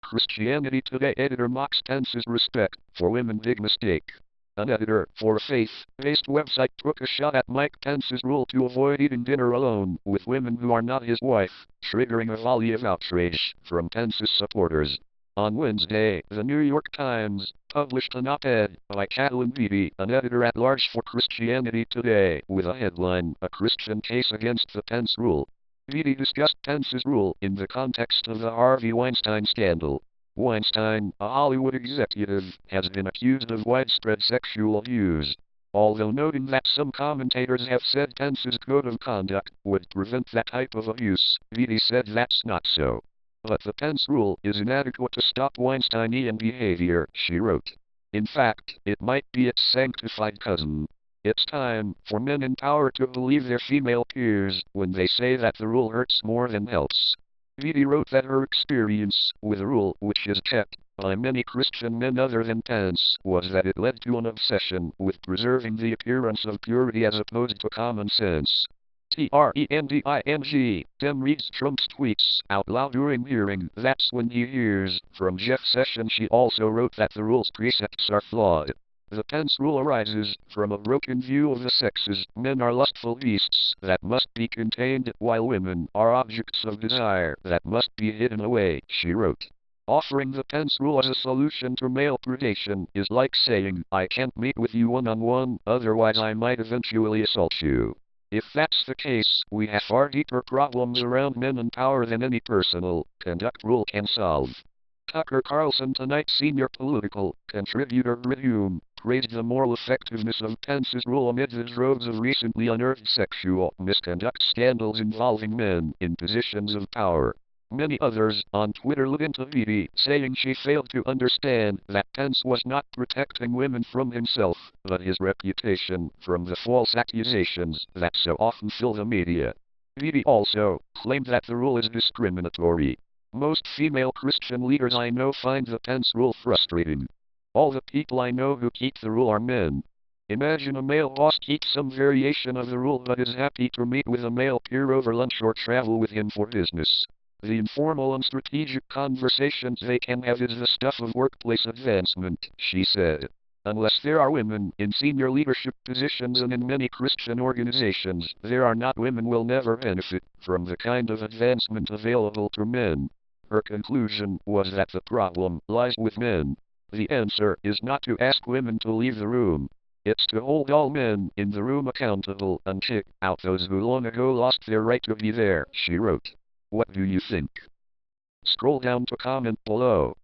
Christianity Today editor mocks Pence's respect for women, big mistake. An editor for a faith-based website took a shot at Mike Pence's rule to avoid eating dinner alone with women who are not his wife, triggering a volley of outrage from Pence's supporters. On Wednesday, the New York Times published an op-ed by Catelyn Beatty, an editor-at-large for Christianity Today, with a headline, "A Christian Case Against the Pence Rule." Beatty discussed Pence's rule in the context of the Harvey Weinstein scandal. Weinstein, a Hollywood executive, has been accused of widespread sexual abuse. Although noting that some commentators have said Pence's code of conduct would prevent that type of abuse, Beatty said that's not so. But the Pence rule is inadequate to stop Weinsteinian behavior, she wrote. In fact, it might be its sanctified cousin. It's time for men in power to believe their female peers when they say that the rule hurts more than helps. Beatty wrote that her experience with a rule which is kept by many Christian men other than Pence was that it led to an obsession with preserving the appearance of purity as opposed to common sense. Trending. Dem reads Trump's tweets out loud during hearing. That's when he hears from Jeff Sessions. She also wrote that the rule's precepts are flawed. The Pence rule arises from a broken view of the sexes. Men are lustful beasts that must be contained, while women are objects of desire that must be hidden away, she wrote. Offering the Pence rule as a solution to male predation is like saying, I can't meet with you one-on-one, otherwise I might eventually assault you. If that's the case, we have far deeper problems around men and power than any personal conduct rule can solve. Tucker Carlson Tonight senior political contributor Hume praised the moral effectiveness of Pence's rule amid the droves of recently unearthed sexual misconduct scandals involving men in positions of power. Many others on Twitter lit into Beatty, saying she failed to understand that Pence was not protecting women from himself, but his reputation from the false accusations that so often fill the media. Beatty also claimed that the rule is discriminatory. Most female Christian leaders I know find the Pence rule frustrating. All the people I know who keep the rule are men. Imagine a male boss keeps some variation of the rule but is happy to meet with a male peer over lunch or travel with him for business. The informal and strategic conversations they can have is the stuff of workplace advancement, she said. Unless there are women in senior leadership positions and in many Christian organizations, there are not women will never benefit from the kind of advancement available to men. Her conclusion was that the problem lies with men. The answer is not to ask women to leave the room. It's to hold all men in the room accountable and kick out those who long ago lost their right to be there, she wrote. What do you think? Scroll down to comment below.